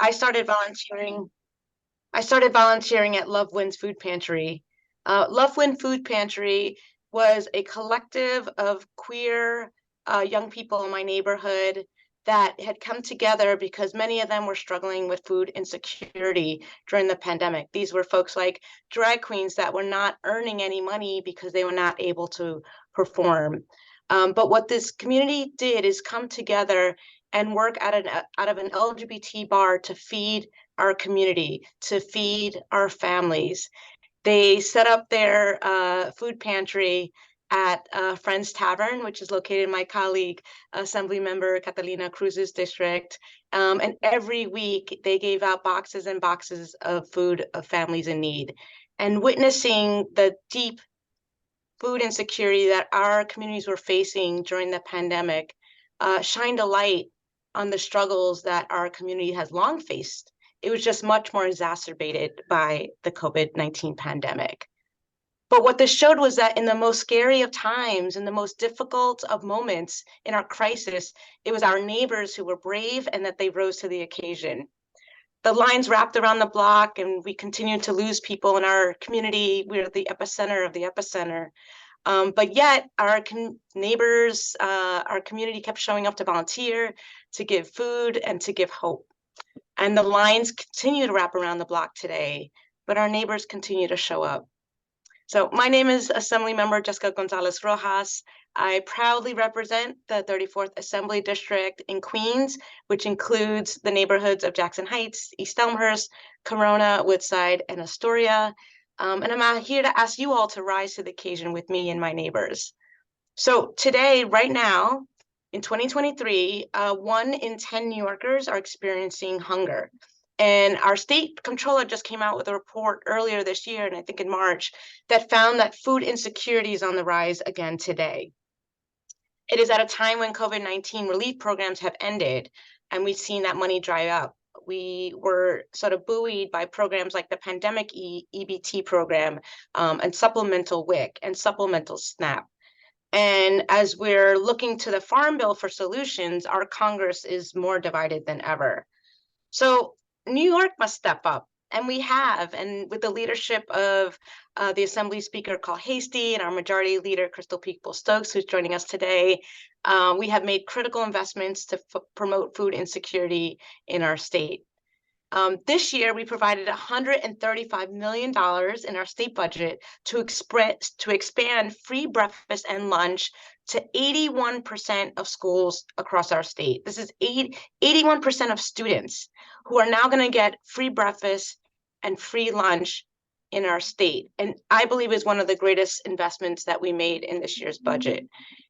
I started volunteering. I started volunteering at Love Wins Food Pantry. Love Win Food Pantry was a collective of queer young people in my neighborhood that had come together because many of them were struggling with food insecurity during the pandemic. These were folks like drag queens that were not earning any money because they were not able to perform. But what this community did is come together and work out of an LGBT bar to feed our community, to feed our families. They set up their food pantry at Friends Tavern, which is located in my colleague, Assemblymember Catalina Cruz's district. And every week they gave out boxes and boxes of food of families in need. And witnessing the deep food insecurity that our communities were facing during the pandemic shined a light on the struggles that our community has long faced. It was just much more exacerbated by the COVID-19 pandemic. But what this showed was that in the most scary of times, in the most difficult of moments in our crisis, it was our neighbors who were brave and that they rose to the occasion. The lines wrapped around the block and we continued to lose people in our community. We were the epicenter of the epicenter. But yet our neighbors, our community kept showing up to volunteer, to give food, and to give hope. And the lines continue to wrap around the block today, but our neighbors continue to show up. So my name is Assemblymember Jessica Gonzalez Rojas. I proudly represent the 34th Assembly District in Queens, which includes the neighborhoods of Jackson Heights, East Elmhurst, Corona, Woodside, and Astoria. And I'm out here to ask you all to rise to the occasion with me and my neighbors. So today, right now, in 2023, 1 in 10 New Yorkers are experiencing hunger. And our state comptroller just came out with a report earlier this year, and I think in March, that found that food insecurity is on the rise again today. It is at a time when COVID-19 relief programs have ended, and we've seen that money dry up. We were sort of buoyed by programs like the pandemic EBT program and supplemental WIC and supplemental SNAP. And as we're looking to the Farm Bill for solutions, our Congress is more divided than ever. So New York must step up, and we have. And with the leadership of the Assembly Speaker, Carl Hastie, and our Majority Leader, Crystal Peoples-Stokes, who's joining us today, we have made critical investments to promote food insecurity in our state. This year, we provided $135 million in our state budget to expand free breakfast and lunch to 81% of schools across our state. This is 81% of students who are now going to get free breakfast and free lunch in our state. And I believe is one of the greatest investments that we made in this year's budget.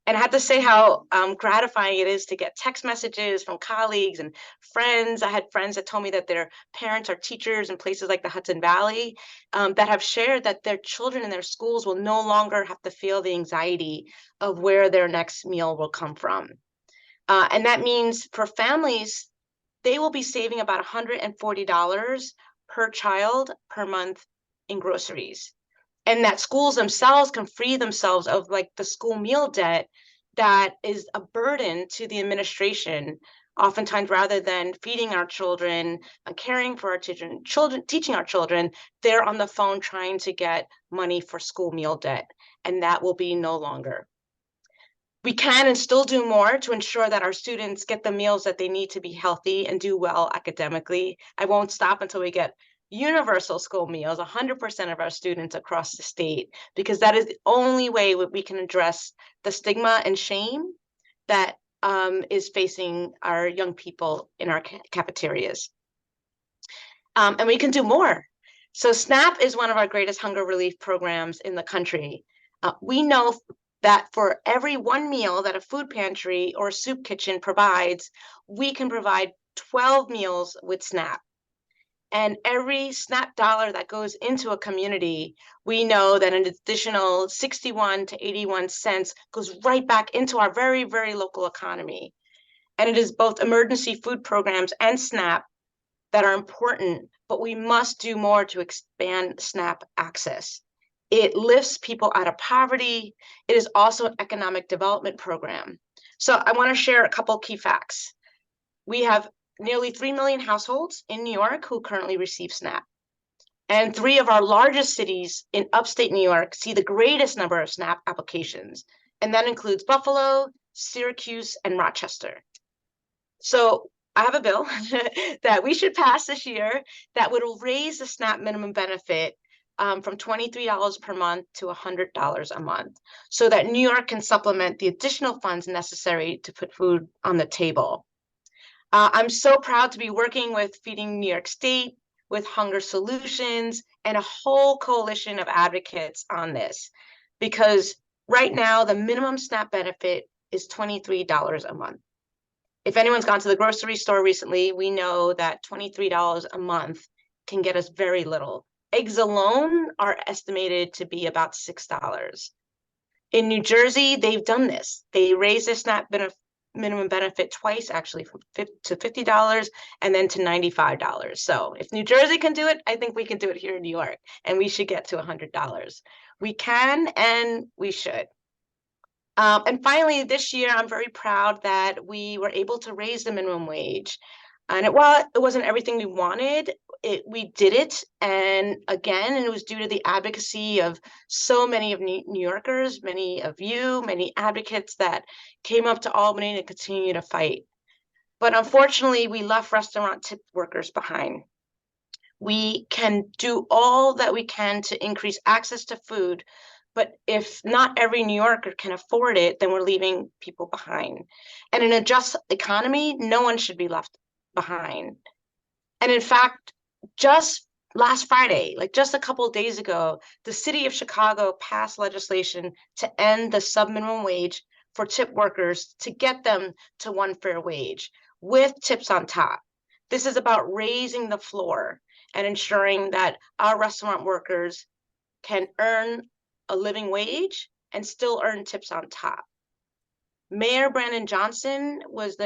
And I have to say how gratifying it is to get text messages from colleagues and friends. I had friends that told me that their parents are teachers in places like the Hudson Valley that have shared that their children in their schools will no longer have to feel the anxiety of where their next meal will come from. And that means for families, they will be saving about $140 per child per month in groceries. And that schools themselves can free themselves of like the school meal debt that is a burden to the administration. Oftentimes, rather than feeding our children, caring for our children, teaching our children, they're on the phone trying to get money for school meal debt, and that will be no longer. We can and still do more to ensure that our students get the meals that they need to be healthy and do well academically. I won't stop until we get universal school meals, 100% of our students across the state, because that is the only way we can address the stigma and shame that is facing our young people in our cafeterias. And we can do more. So SNAP is one of our greatest hunger relief programs in the country. We know that for every one meal that a food pantry or soup kitchen provides, we can provide 12 meals with SNAP. And every SNAP dollar that goes into a community, we know that an additional 61 to 81 cents goes right back into our very, very local economy. And it is both emergency food programs and SNAP that are important, but we must do more to expand SNAP access. It lifts people out of poverty. It is also an economic development program. So I want to share a couple key facts. We have nearly 3 million households in New York who currently receive SNAP. And 3 of our largest cities in upstate New York see the greatest number of SNAP applications, and that includes Buffalo, Syracuse, and Rochester. So I have a bill that we should pass this year that would raise the SNAP minimum benefit from $23 per month to $100 a month, so that New York can supplement the additional funds necessary to put food on the table. I'm so proud to be working with Feeding New York State, with Hunger Solutions, and a whole coalition of advocates on this, because right now the minimum SNAP benefit is $23 a month. If anyone's gone to the grocery store recently, we know that $23 a month can get us very little. Eggs alone are estimated to be about $6. In New Jersey, they've done this. They raised the SNAP minimum benefit twice, actually, from $50 and then to $95. So if New Jersey can do it, I think we can do it here in New York, and we should get to $100. We can and we should. And finally, this year, I'm very proud that we were able to raise the minimum wage. And while it wasn't everything we wanted, we did it. And again, and it was due to the advocacy of so many of New Yorkers, many of you, many advocates that came up to Albany to continue to fight. But unfortunately, we left restaurant tip workers behind. We can do all that we can to increase access to food, but if not every New Yorker can afford it, then we're leaving people behind. And in a just economy, no one should be left behind. And in fact, just last Friday, like just a couple of days ago, the city of Chicago passed legislation to end the subminimum wage for tip workers to get them to one fair wage with tips on top. This is about raising the floor and ensuring that our restaurant workers can earn a living wage and still earn tips on top. Mayor Brandon Johnson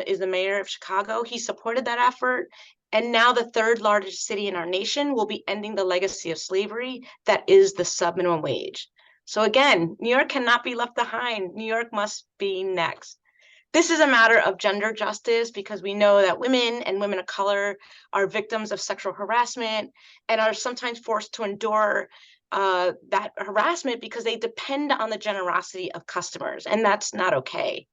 is the mayor of Chicago. He supported that effort. And now the 3rd largest city in our nation will be ending the legacy of slavery that is the subminimum wage. So again, New York cannot be left behind. New York must be next. This is a matter of gender justice, because we know that women and women of color are victims of sexual harassment and are sometimes forced to endure that harassment because they depend on the generosity of customers, and that's not okay.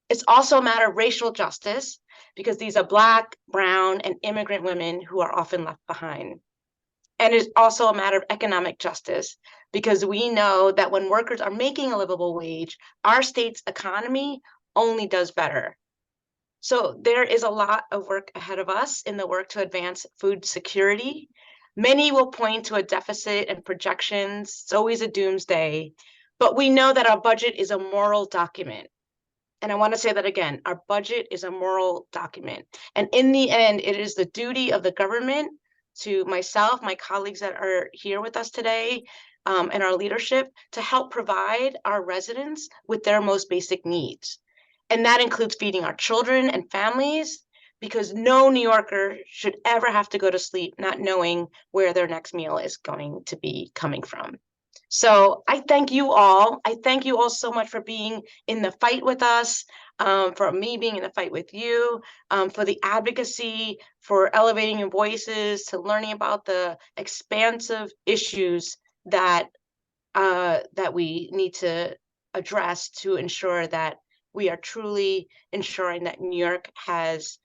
It's also a matter of racial justice, because these are Black, brown, and immigrant women who are often left behind. And it's also a matter of economic justice, because we know that when workers are making a livable wage, our state's economy only does better. So there is a lot of work ahead of us in the work to advance food security. Many will point to a deficit and projections. It's always a doomsday, but we know that our budget is a moral document. And I want to say that again, our budget is a moral document. And in the end, it is the duty of the government, to myself, my colleagues that are here with us today, and our leadership, to help provide our residents with their most basic needs. And that includes feeding our children and families, because no New Yorker should ever have to go to sleep not knowing where their next meal is going to be coming from. So I thank you all. I thank you all so much for being in the fight with us, for me being in the fight with you, for the advocacy, for elevating your voices, to learning about the expansive issues that we need to address to ensure that we are truly ensuring that New York has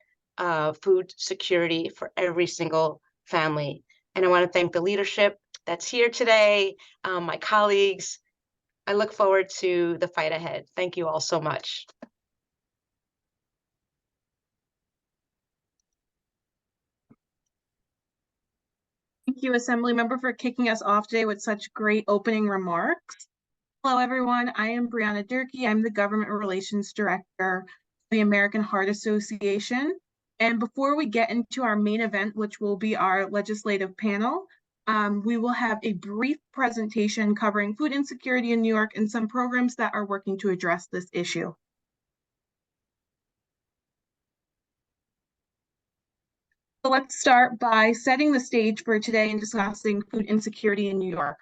food security for every single family. And I want to thank the leadership that's here today, my colleagues. I look forward to the fight ahead. Thank you all so much. Thank you, Assembly Member, for kicking us off today with such great opening remarks. Hello, everyone. I am Brianna Durkee. I'm the Government Relations Director of the American Heart Association. And before we get into our main event, which will be our legislative panel, we will have a brief presentation covering food insecurity in New York and some programs that are working to address this issue. So let's start by setting the stage for today and discussing food insecurity in New York.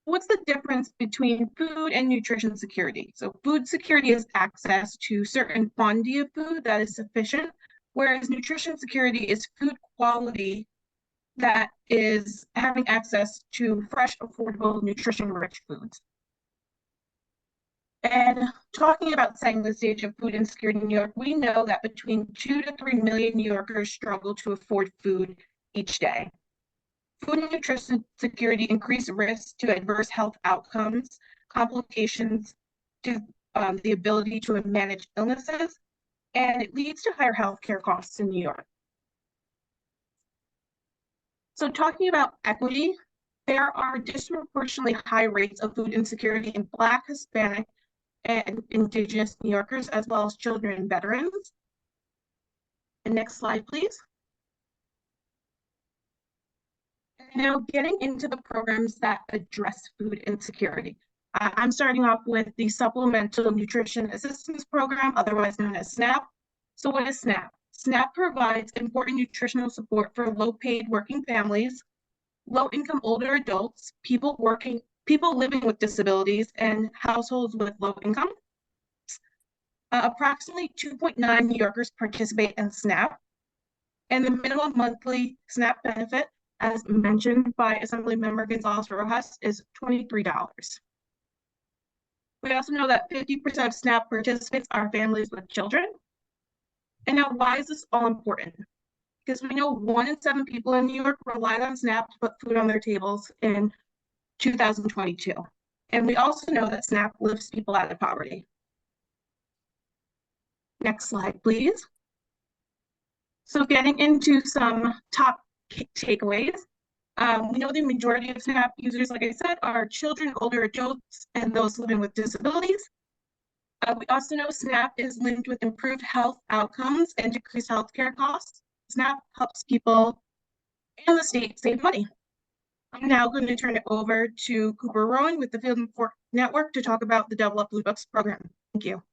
What's the difference between food and nutrition security? So food security is access to certain quantity of food that is sufficient whereas nutrition security is food quality that is having access to fresh, affordable, nutrition-rich foods. And talking about setting the stage of food insecurity in New York, we know that between 2 to 3 million New Yorkers struggle to afford food each day. Food and nutrition security increase risk to adverse health outcomes, complications to the ability to manage illnesses, and it leads to higher healthcare costs in New York. So talking about equity, there are disproportionately high rates of food insecurity in Black, Hispanic, and Indigenous New Yorkers, as well as children and veterans. And next slide, please. Now, getting into the programs that address food insecurity. I'm starting off with the Supplemental Nutrition Assistance Program, otherwise known as SNAP. So what is SNAP? SNAP provides important nutritional support for low-paid working families, low-income older adults, people living with disabilities, and households with low income. Approximately 2.9 New Yorkers participate in SNAP, and the minimum monthly SNAP benefit, as mentioned by Assemblymember Gonzalez Rojas, is $23. We also know that 50% of SNAP participants are families with children. And now, why is this all important? Because we know 1 in 7 people in New York relied on SNAP to put food on their tables in 2022. And we also know that SNAP lifts people out of poverty. Next slide, please. So getting into some top takeaways. We know the majority of SNAP users, like I said, are children, older adults, and those living with disabilities. We also know SNAP is linked with improved health outcomes and decreased healthcare costs. SNAP helps people and the state save money. I'm now going to turn it over to Cooper Rowan with the Field and Fork Network to talk about the Double Up Food Bucks program. Thank you.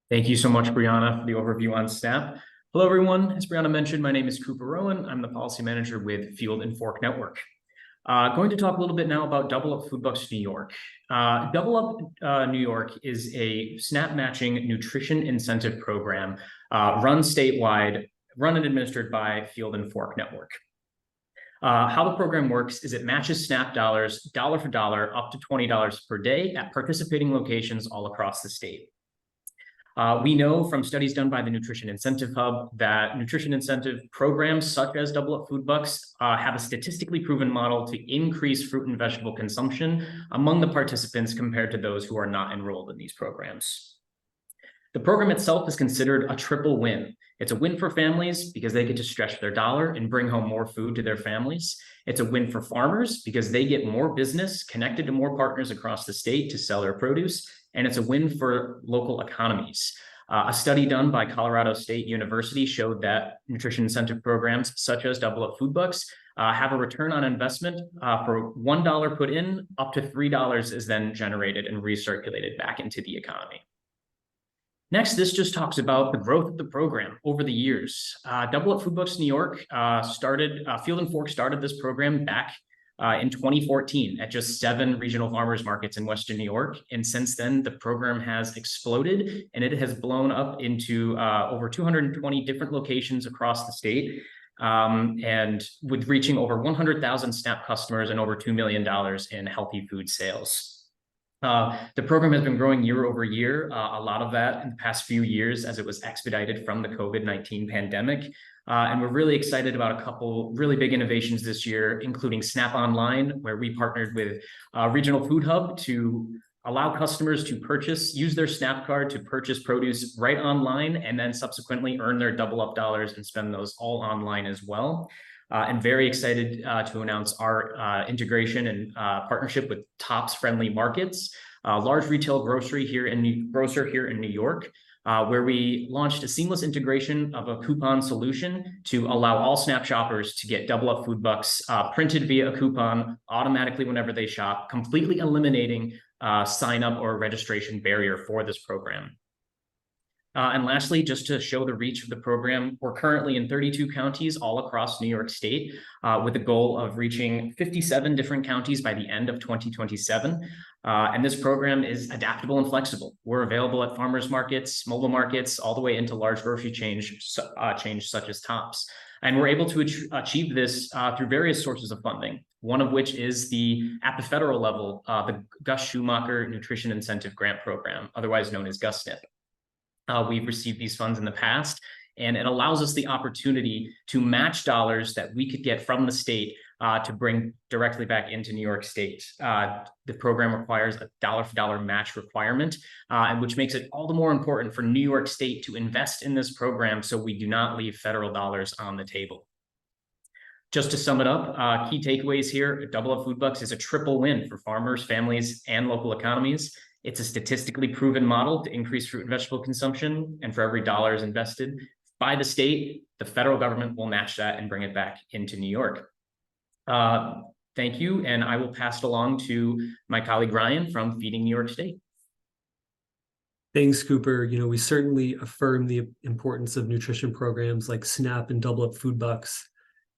Thank you so much, Brianna, for the overview on SNAP. Hello, everyone. As Brianna mentioned, my name is Cooper Rowan. I'm the policy manager with Field and Fork Network. Going to talk a little bit now about Double Up Food Bucks New York. Double Up New York is a SNAP matching nutrition incentive program run statewide, run and administered by Field and Fork Network. How the program works is it matches SNAP dollars dollar for dollar up to $20 per day at participating locations all across the state. We know from studies done by the Nutrition Incentive Hub that nutrition incentive programs such as Double Up Food Bucks have a statistically proven model to increase fruit and vegetable consumption among the participants compared to those who are not enrolled in these programs. The program itself is considered a triple win. It's a win for families because they get to stretch their dollar and bring home more food to their families. It's a win for farmers because they get more business connected to more partners across the state to sell their produce. And it's a win for local economies. A study done by Colorado State University showed that nutrition incentive programs such as Double Up Food Bucks have a return on investment for $1 put in, up to $3 is then generated and recirculated back into the economy. Next, this just talks about the growth of the program over the years. Double Up Food Bucks New York Field and Fork started this program back in 2014 at just 7 regional farmers markets in Western New York. And since then, the program has exploded and it has blown up into over 220 different locations across the state. And with reaching over 100,000 SNAP customers and over $2 million in healthy food sales. The program has been growing year over year, a lot of that in the past few years as it was expedited from the COVID-19 pandemic. And we're really excited about a couple really big innovations this year, including Snap Online, where we partnered with Regional Food Hub to allow customers to use their SNAP card to purchase produce right online and then subsequently earn their Double Up dollars and spend those all online as well. And very excited to announce our integration and partnership with Tops Friendly Markets, a large retail grocer here in New York, where we launched a seamless integration of a coupon solution to allow all SNAP shoppers to get Double Up Food Bucks printed via a coupon automatically whenever they shop, completely eliminating sign up or registration barrier for this program. And lastly, just to show the reach of the program, we're currently in 32 counties all across New York State, with a goal of reaching 57 different counties by the end of 2027. And this program is adaptable and flexible. We're available at farmers markets, mobile markets, all the way into large grocery chains such as Tops. And we're able to achieve this through various sources of funding, one of which is at the federal level, the Gus Schumacher Nutrition Incentive Grant Program, otherwise known as GusNIP. We've received these funds in the past, and it allows us the opportunity to match dollars that we could get from the state to bring directly back into New York State. The program requires a dollar-for-dollar match requirement, and which makes it all the more important for New York State to invest in this program so we do not leave federal dollars on the table. Just to sum it up, key takeaways here: Double Up Food Bucks is a triple win for farmers, families, and local economies. It's a statistically proven model to increase fruit and vegetable consumption, and for every dollar is invested by the state, the federal government will match that and bring it back into New York. Thank you, and I will pass it along to my colleague Ryan from Feeding New York State. Thanks, Cooper. We certainly affirm the importance of nutrition programs like SNAP and Double Up Food Bucks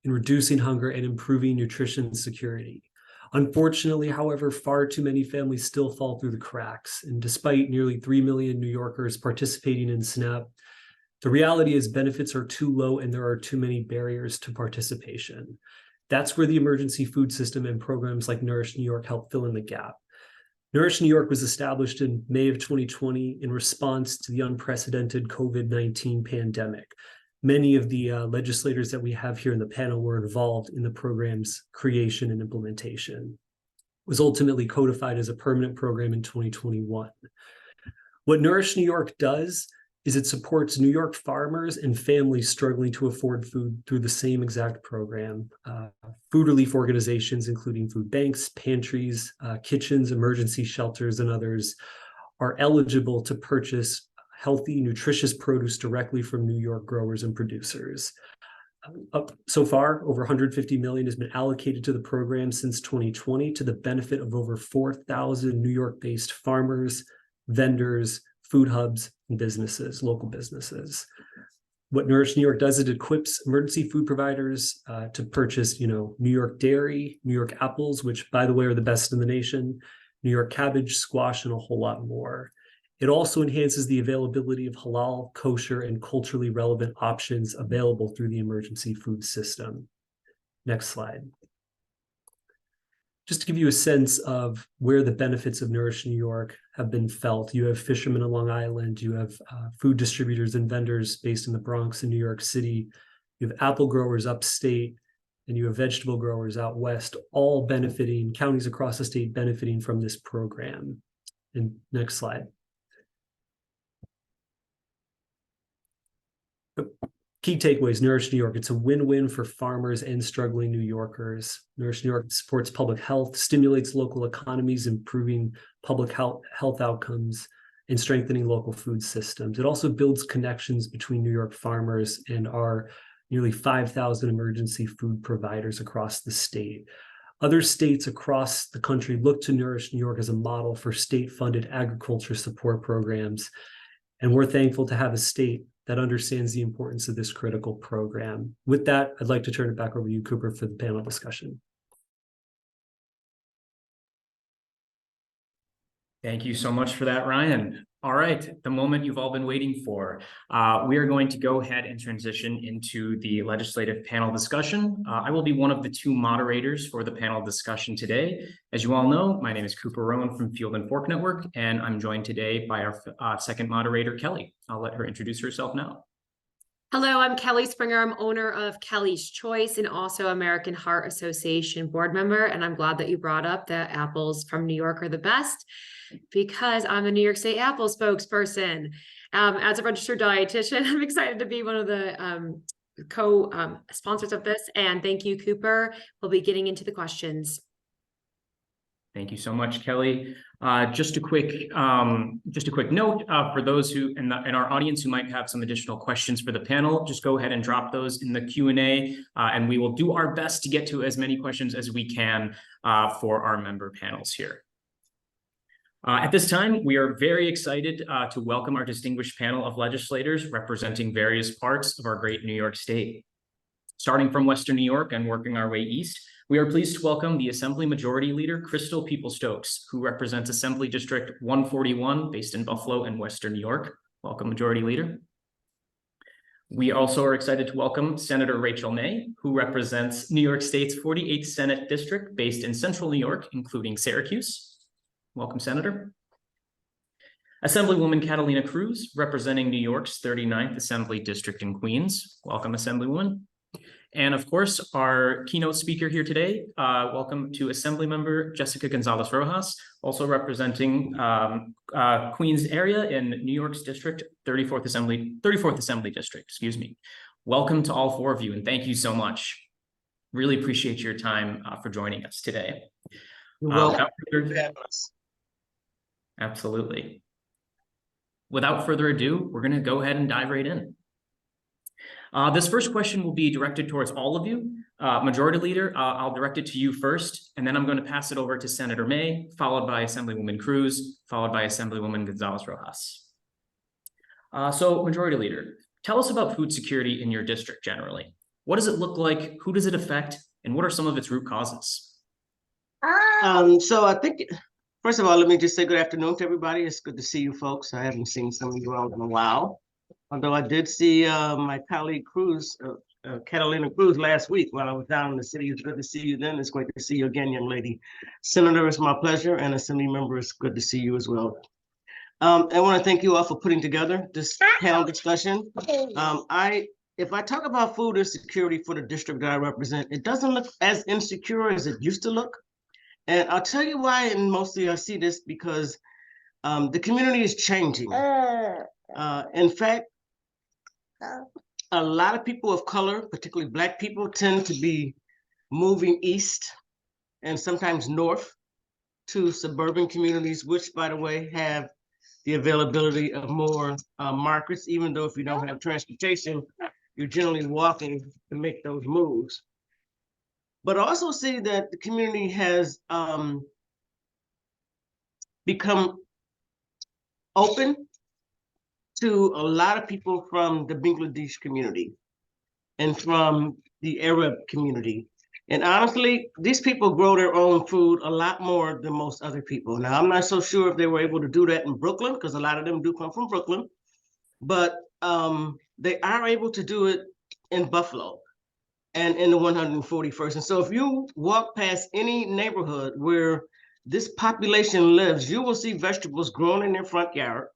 in reducing hunger and improving nutrition security. Unfortunately, however, far too many families still fall through the cracks. And despite nearly 3 million New Yorkers participating in SNAP, the reality is benefits are too low and there are too many barriers to participation. That's where the emergency food system and programs like Nourish New York help fill in the gap. Nourish New York was established in May of 2020 in response to the unprecedented COVID-19 pandemic. Many of the legislators that we have here in the panel were involved in the program's creation and implementation. It was ultimately codified as a permanent program in 2021. What Nourish New York does is it supports New York farmers and families struggling to afford food through the same exact program. Food relief organizations, including food banks, pantries, kitchens, emergency shelters, and others, are eligible to purchase healthy, nutritious produce directly from New York growers and producers. So far, over $150 million has been allocated to the program since 2020 to the benefit of over 4,000 New York-based farmers, vendors, food hubs, and businesses, local businesses. What Nourish New York does, it equips emergency food providers to purchase, New York dairy, New York apples, which, by the way, are the best in the nation, New York cabbage, squash, and a whole lot more. It also enhances the availability of halal, kosher, and culturally relevant options available through the emergency food system. Next slide. Just to give you a sense of where the benefits of Nourish New York have been felt, you have fishermen on Long Island, you have food distributors and vendors based in the Bronx and New York City, you have apple growers upstate, and you have vegetable growers out west, all benefiting, counties across the state benefiting from this program. And next slide. Key takeaways: Nourish New York. It's a win-win for farmers and struggling New Yorkers. Nourish New York supports public health, stimulates local economies, improving public health outcomes, and strengthening local food systems. It also builds connections between New York farmers and our nearly 5,000 emergency food providers across the state. Other states across the country look to Nourish New York as a model for state-funded agriculture support programs, and we're thankful to have a state that understands the importance of this critical program. With that, I'd like to turn it back over to you, Cooper, for the panel discussion. Thank you so much for that, Ryan. All right, the moment you've all been waiting for. We are going to go ahead and transition into the legislative panel discussion. I will be one of the two moderators for the panel discussion today. As you all know, my name is Cooper Rowan from Field and Fork Network, and I'm joined today by our second moderator, Kelly. I'll let her introduce herself now. Hello, I'm Kelly Springer. I'm owner of Kelly's Choice and also American Heart Association board member. And I'm glad that you brought up that apples from New York are the best, because I'm a New York State apple spokesperson. As a registered dietitian, I'm excited to be one of the co-sponsors of this. And thank you, Cooper. We'll be getting into the questions. Thank you so much, Kelly. Just a quick note for those who in our audience who might have some additional questions for the panel. Just go ahead and drop those in the Q&A, and we will do our best to get to as many questions as we can for our member panels here. At this time, we are very excited to welcome our distinguished panel of legislators representing various parts of our great New York State. Starting from Western New York and working our way east, we are pleased to welcome the Assembly Majority Leader, Crystal People-Stokes, who represents Assembly District 141, based in Buffalo and Western New York. Welcome, Majority Leader. We also are excited to welcome Senator Rachel May, who represents New York State's 48th Senate District, based in Central New York, including Syracuse. Welcome, Senator. Assemblywoman Catalina Cruz, representing New York's 39th Assembly District in Queens. Welcome, Assemblywoman. And of course, our keynote speaker here today, welcome to Assemblymember Jessica Gonzalez Rojas, also representing Queens area in New York's District 34th Assembly District, excuse me. Welcome to all four of you, and thank you so much. Really appreciate your time for joining us today. Absolutely. Without further ado, we're going to go ahead and dive right in. This first question will be directed towards all of you. Majority Leader, I'll direct it to you first, and then I'm going to pass it over to Senator May, followed by Assemblywoman Cruz, followed by Assemblywoman Gonzalez Rojas. So, Majority Leader, tell us about food security in your district generally. What does it look like? Who does it affect? And what are some of its root causes? So I think, first of all, let me just say good afternoon to everybody. It's good to see you folks. I haven't seen some of you all in a while. Although I did see my colleague Cruz, Catalina Cruz, last week while I was down in the city. It's good to see you then. It's great to see you again, young lady. Senator, it's my pleasure. And Assembly member, it's good to see you as well. I want to thank you all for putting together this panel discussion. If I talk about food insecurity for the district that I represent, it doesn't look as insecure as it used to look. And I'll tell you why, and mostly I see this because the community is changing. In fact, a lot of people of color, particularly Black people, tend to be moving east and sometimes north to suburban communities, which, by the way, have the availability of more markets. Even though if you don't have transportation, you're generally walking to make those moves. But also see that the community has become open to a lot of people from the Bangladesh community and from the Arab community. And honestly, these people grow their own food a lot more than most other people. Now, I'm not so sure if they were able to do that in Brooklyn, because a lot of them do come from Brooklyn, but they are able to do it in Buffalo and in the 141st. And so if you walk past any neighborhood where this population lives, you will see vegetables grown in their front yard.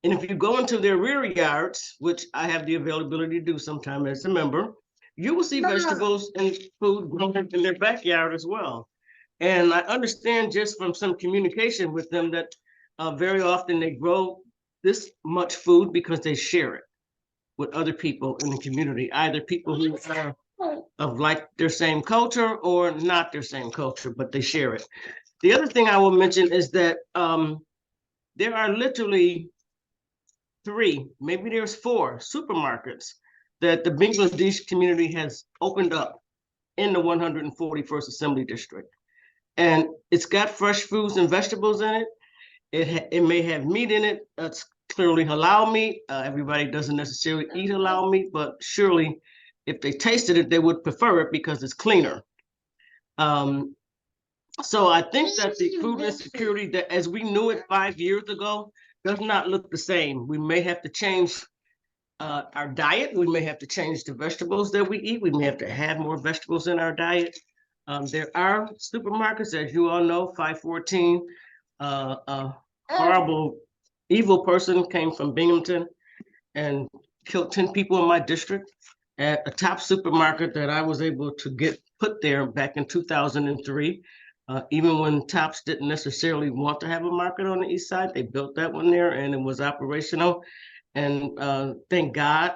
And if you go into their rear yards, which I have the availability to do sometime as a member, you will see vegetables and food grown in their backyard as well. And I understand just from some communication with them that very often they grow this much food because they share it with other people in the community, either people who are of like their same culture or not their same culture, but they share it. The other thing I will mention is that there are literally 3, maybe there's 4 supermarkets that the Bangladesh community has opened up in the 141st Assembly District. And it's got fresh foods and vegetables in it. It may have meat in it. That's clearly halal meat. Everybody doesn't necessarily eat halal meat, but surely if they tasted it, they would prefer it because it's cleaner. So I think that the food insecurity that as we knew it 5 years ago does not look the same. We may have to change our diet. We may have to change the vegetables that we eat. We may have to have more vegetables in our diet. There are supermarkets, as you all know, 514, a horrible, evil person came from Binghamton and killed 10 people in my district at a top supermarket that I was able to get put there back in 2003. Even when Tops didn't necessarily want to have a market on the east side, they built that one there and it was operational. And thank God,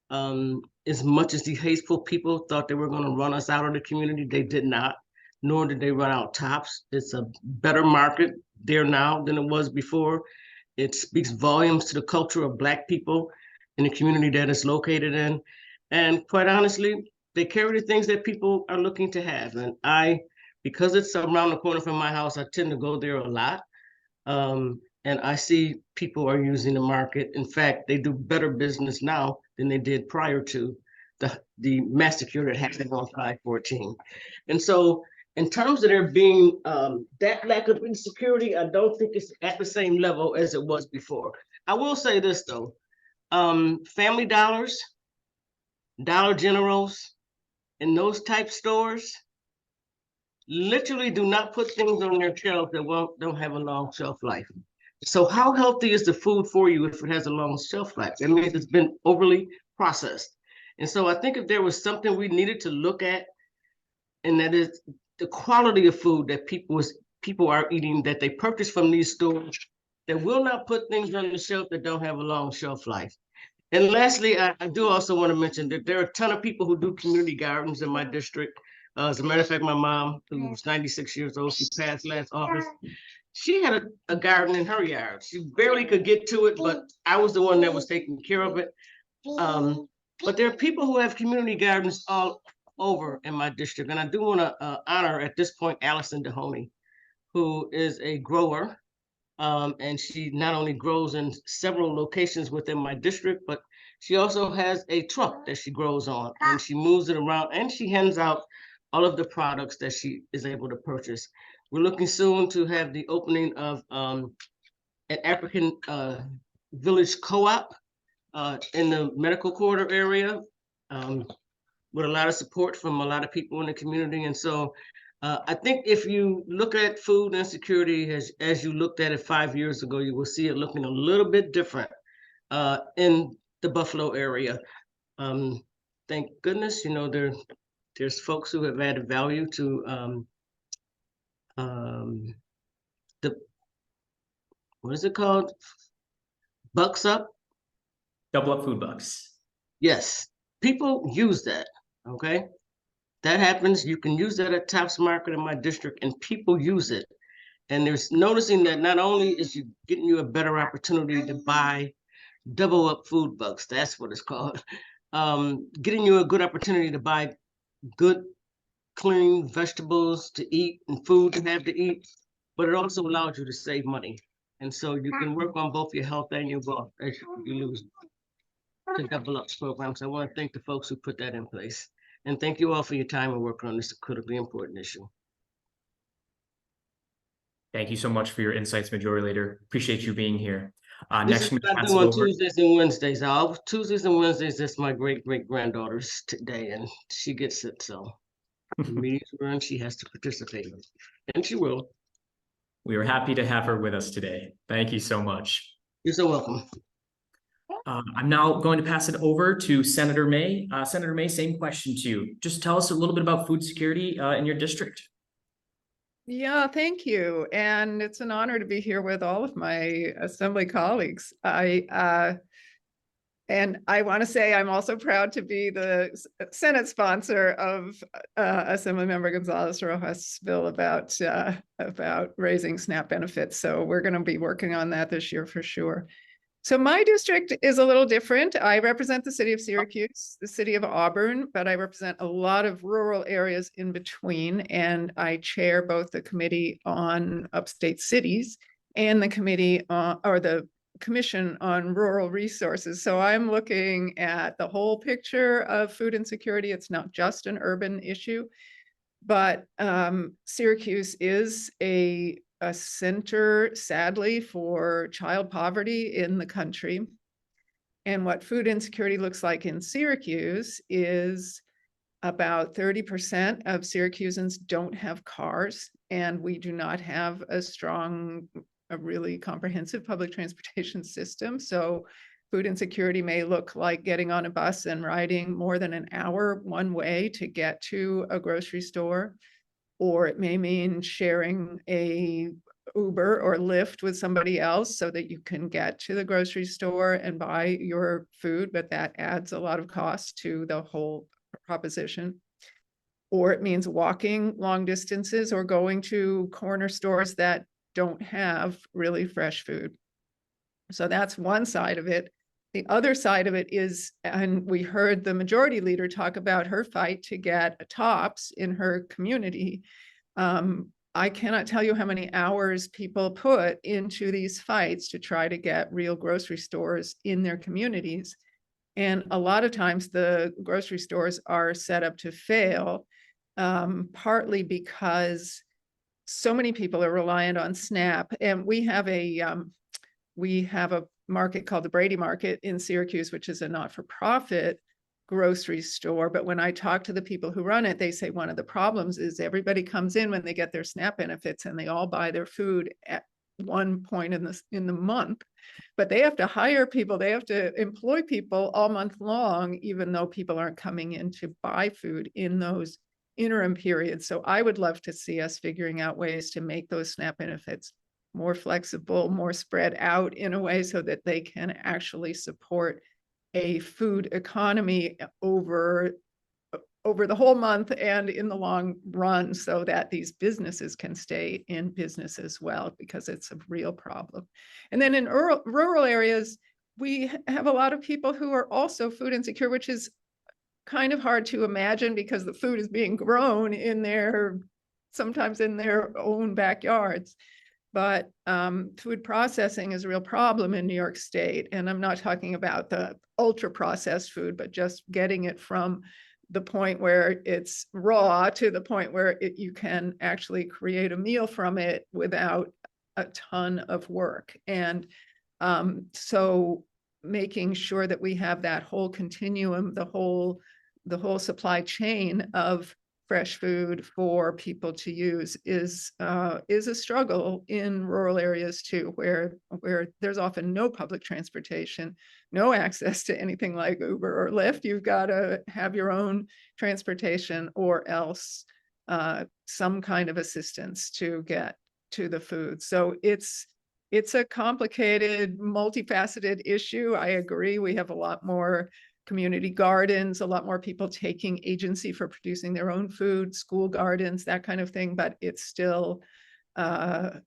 as much as the hateful people thought they were going to run us out of the community, they did not, nor did they run out Tops. It's a better market there now than it was before. It speaks volumes to the culture of Black people in the community that it's located in. And quite honestly, they carry the things that people are looking to have. And because it's around the corner from my house, I tend to go there a lot. And I see people are using the market. In fact, they do better business now than they did prior to the massacre that happened on 5/14. And so in terms of there being that lack of insecurity, I don't think it's at the same level as it was before. I will say this though, Family Dollars, Dollar Generals, and those type stores literally do not put things on their shelves that don't have a long shelf life. So how healthy is the food for you if it has a long shelf life? That means it's been overly processed. And so I think if there was something we needed to look at, and that is the quality of food that people are eating that they purchase from these stores that will not put things on the shelf that don't have a long shelf life. And lastly, I do also want to mention that there are a ton of people who do community gardens in my district. As a matter of fact, my mom, who was 96 years old, she passed last August. She had a garden in her yard. She barely could get to it, but I was the one that was taking care of it. But there are people who have community gardens all over in my district. And I do want to honor at this point, Allison DeHoney, who is a grower. And she not only grows in several locations within my district, but she also has a truck that she grows on, and she moves it around, and she hands out all of the products that she is able to purchase. We're looking soon to have the opening of an African village co-op in the medical corridor area, with a lot of support from a lot of people in the community. And so I think if you look at food insecurity as you looked at it 5 years ago, you will see it looking a little bit different in the Buffalo area. Thank goodness, there's folks who have added value to the, what is it called? Bucks Up? Double Up Food Bucks. Yes, people use that, okay? That happens. You can use that at Tops Market in my district, and people use it. And there's noticing that not only is you getting you a better opportunity to buy Double Up Food Bucks, that's what it's called, getting you a good opportunity to buy good, clean vegetables to eat and food to have to eat, but it also allows you to save money. And so you can work on both your health and your wealth as you lose to Double Up programs. I want to thank the folks who put that in place. And thank you all for your time and working on this critically important issue. Thank you so much for your insights, Majority Leader. Appreciate you being here. This Next, is what I do on Tuesdays and Wednesdays. Tuesdays and Wednesdays, that's my great-great-granddaughter's day, and she gets it, so the meetings run, she has to participate, and she will. We are happy to have her with us today. Thank you so much. You're so welcome. I'm now going to pass it over to Senator May. Senator May, same question to you. Just tell us a little bit about food security in your district. Yeah, thank you. And it's an honor to be here with all of my Assembly colleagues. And I want to say I'm also proud to be the Senate sponsor of Assemblymember Gonzalez Rojas' bill about raising SNAP benefits. So we're going to be working on that this year for sure. So my district is a little different. I represent the city of Syracuse, the city of Auburn, but I represent a lot of rural areas in between. And I chair both the Committee on Upstate Cities and the Committee or the Commission on Rural Resources. So I'm looking at the whole picture of food insecurity. It's not just an urban issue, but Syracuse is a center, sadly, for child poverty in the country. And what food insecurity looks like in Syracuse is about 30% of Syracusans don't have cars, and we do not have a really comprehensive public transportation system. So food insecurity may look like getting on a bus and riding more than an hour one way to get to a grocery store. Or it may mean sharing a Uber or Lyft with somebody else so that you can get to the grocery store and buy your food, but that adds a lot of cost to the whole proposition. Or it means walking long distances or going to corner stores that don't have really fresh food. So that's one side of it. The other side of it is, and we heard the majority leader talk about her fight to get a Tops in her community. I cannot tell you how many hours people put into these fights to try to get real grocery stores in their communities. And a lot of times the grocery stores are set up to fail, partly because so many people are reliant on SNAP. And we have a market called the Brady Market in Syracuse, which is a not-for-profit grocery store. But when I talk to the people who run it, they say one of the problems is everybody comes in when they get their SNAP benefits and they all buy their food at one point in the month. But they have to hire people, they have to employ people all month long, even though people aren't coming in to buy food in those interim periods. So I would love to see us figuring out ways to make those SNAP benefits more flexible, more spread out in a way so that they can actually support a food economy over the whole month and in the long run, so that these businesses can stay in business as well, because it's a real problem. And then in rural areas, we have a lot of people who are also food insecure, which is kind of hard to imagine because the food is being grown sometimes in their own backyards. But food processing is a real problem in New York State. And I'm not talking about the ultra processed food, but just getting it from the point where it's raw to the point where you can actually create a meal from it without a ton of work. And so making sure that we have that whole continuum, the whole supply chain of fresh food for people to use is a struggle in rural areas too, where there's often no public transportation, no access to anything like Uber or Lyft. You've got to have your own transportation or else some kind of assistance to get to the food. So it's a complicated, multifaceted issue. I agree. We have a lot more community gardens, a lot more people taking agency for producing their own food, school gardens, that kind of thing. But it's still, there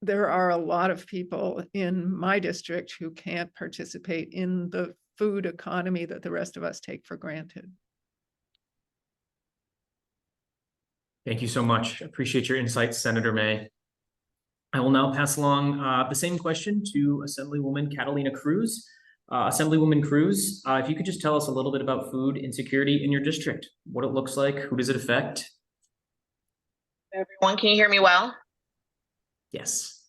are a lot of people in my district who can't participate in the food economy that the rest of us take for granted. Thank you so much. Appreciate your insights, Senator May. I will now pass along the same question to Assemblywoman Catalina Cruz. Assemblywoman Cruz, if you could just tell us a little bit about food insecurity in your district, what it looks like, who does it affect? Everyone, can you hear me well? Yes.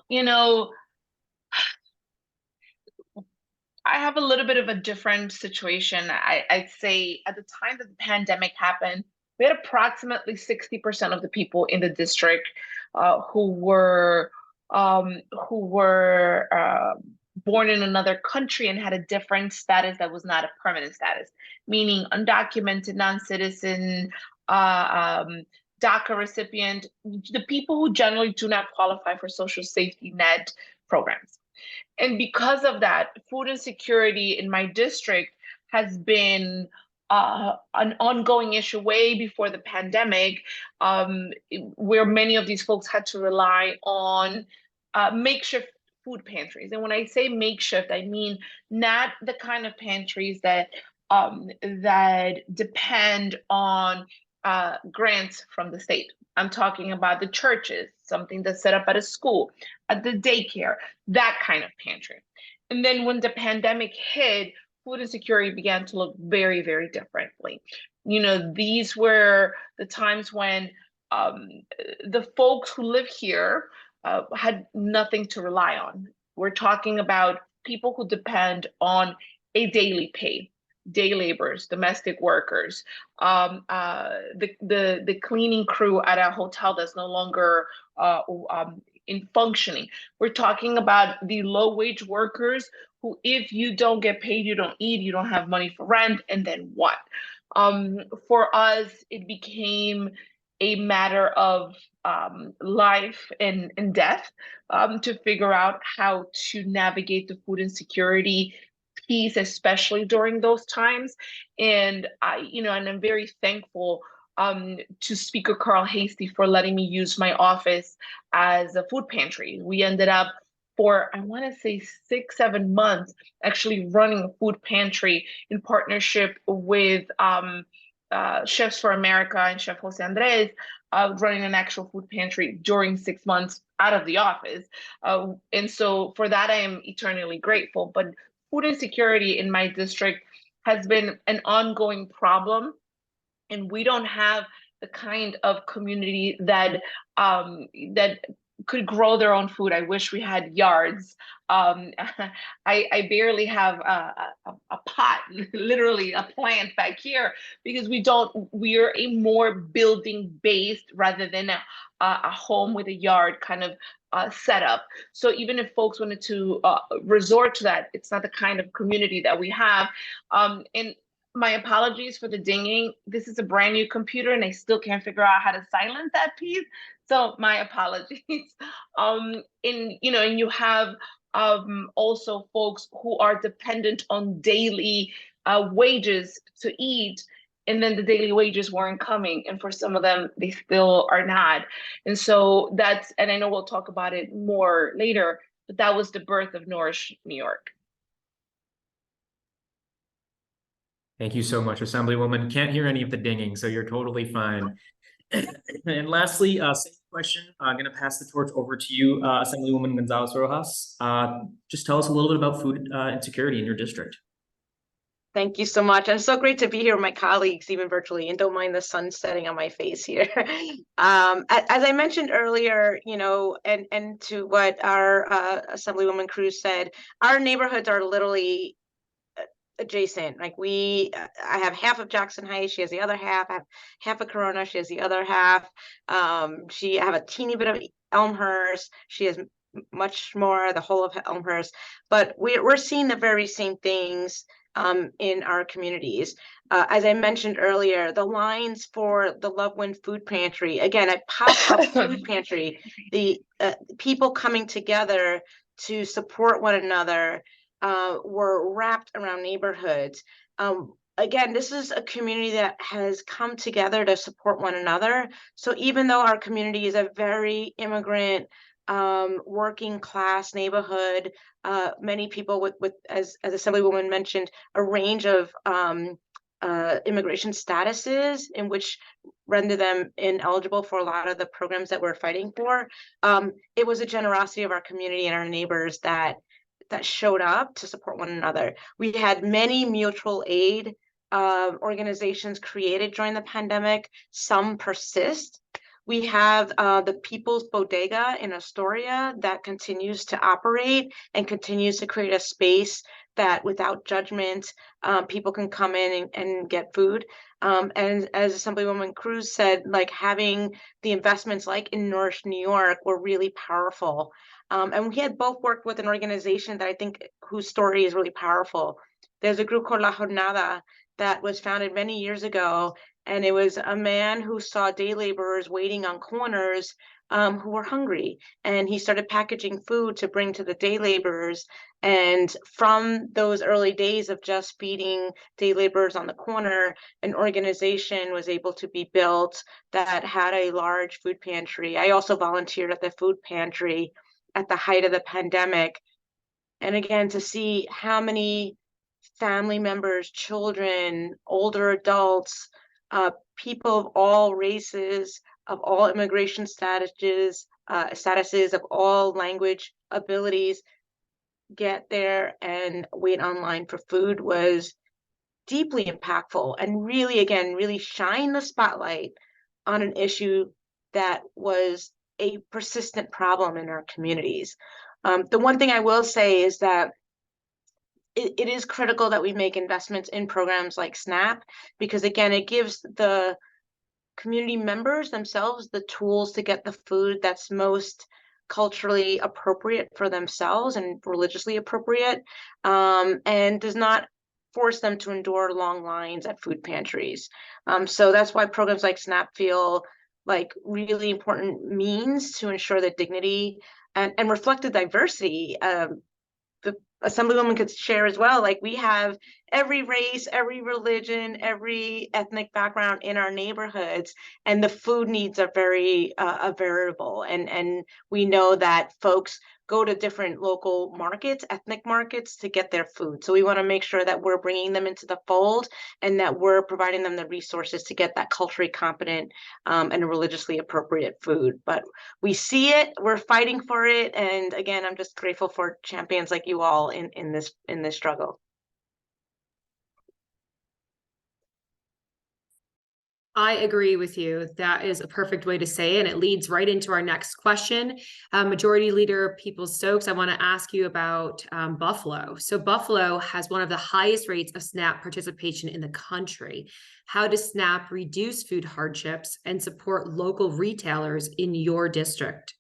You know, I have a little bit of a different situation. I'd say at the time that the pandemic happened, we had approximately 60% of the people in the district who were born in another country and had a different status that was not a permanent status, meaning undocumented, non-citizen, DACA recipient, the people who generally do not qualify for social safety net programs. And because of that, food insecurity in my district has been an ongoing issue way before the pandemic, where many of these folks had to rely on makeshift food pantries. And when I say makeshift, I mean not the kind of pantries that depend on grants from the state. I'm talking about the churches, something that's set up at a school, at the daycare, that kind of pantry. And then when the pandemic hit, food insecurity began to look very, very differently. You know, these were the times when the folks who live here had nothing to rely on. We're talking about people who depend on a daily pay, day laborers, domestic workers, the cleaning crew at a hotel that's no longer in functioning. We're talking about the low wage workers who, if you don't get paid, you don't eat, you don't have money for rent, and then what? For us, it became a matter of life and death to figure out how to navigate the food insecurity piece, especially during those times. And I'm very thankful to Speaker Carl Hasty for letting me use my office as a food pantry. We ended up for, I want to say 6-7 months, actually running a food pantry in partnership with Chefs for America and Chef Jose Andres, running an actual food pantry during 6 months out of the office. And so for that, I am eternally grateful. But food insecurity in my district has been an ongoing problem, and we don't have the kind of community that that could grow their own food. I wish we had yards. I barely have a pot, literally a plant back here, because we're a more building based rather than a home with a yard kind of setup. So even if folks wanted to resort to that, it's not the kind of community that we have. And my apologies for the dinging. This is a brand new computer and I still can't figure out how to silence that piece. So my apologies. And you have also folks who are dependent on daily wages to eat, and then the daily wages weren't coming, and for some of them they still are not. And so and I know we'll talk about it more later, but that was the birth of Nourish New York. Thank you so much, Assemblywoman. Can't hear any of the dinging, so you're totally fine. And lastly, same question. I'm going to pass the torch over to you, Assemblywoman Gonzalez Rojas. Just tell us a little bit about food insecurity in your district. Thank you so much. And it's so great to be here with my colleagues, even virtually, and don't mind the sun setting on my face here. As I mentioned earlier, and to what our Assemblywoman Cruz said, our neighborhoods are literally adjacent. Like I have half of Jackson Heights, she has the other half. I have half of Corona, she has the other half. I have a teeny bit of Elmhurst, she has much more, the whole of Elmhurst. But we're seeing the very same things in our communities. As I mentioned earlier, the lines for the Love Wind Food Pantry, again, a pop-up food pantry, the people coming together to support one another were wrapped around neighborhoods. Again, this is a community that has come together to support one another. So even though our community is a very immigrant, working class neighborhood, many people with as Assemblywoman mentioned, a range of immigration statuses in which render them ineligible for a lot of the programs that we're fighting for. It was a generosity of our community and our neighbors that showed up to support one another. We had many mutual aid organizations created during the pandemic. Some persist. We have the People's Bodega in Astoria that continues to operate and continues to create a space that without judgment, people can come in and get food. And as Assemblywoman Cruz said, like having the investments like in Nourish New York were really powerful. And we had both worked with an organization that I think whose story is really powerful. There's a group called La Jornada that was founded many years ago. And it was a man who saw day laborers waiting on corners who were hungry. And he started packaging food to bring to the day laborers. And from those early days of just feeding day laborers on the corner, an organization was able to be built that had a large food pantry. I also volunteered at the food pantry at the height of the pandemic. And again, to see how many family members, children, older adults, people of all races, of all immigration statuses, of all language abilities, get there and wait online for food was deeply impactful and really, again, really shine the spotlight on an issue that was a persistent problem in our communities. The one thing I will say is that it is critical that we make investments in programs like SNAP, because again, it gives the community members themselves the tools to get the food that's most culturally appropriate for themselves and religiously appropriate, and does not force them to endure long lines at food pantries. So that's why programs like SNAP feel like really important means to ensure the dignity and reflect the diversity. The Assemblywoman could share as well, like we have every race, every religion, every ethnic background in our neighborhoods, and the food needs are very variable. And we know that folks go to different local markets, ethnic markets, to get their food. So we want to make sure that we're bringing them into the fold and that we're providing them the resources to get that culturally competent and religiously appropriate food. But we see it, we're fighting for it, and again, I'm just grateful for champions like you all in this struggle. I agree with you. That is a perfect way to say it. And it leads right into our next question. Majority Leader Peoples Stokes, I want to ask you about Buffalo. So Buffalo has one of the highest rates of SNAP participation in the country. How does SNAP reduce food hardships and support local retailers in your district?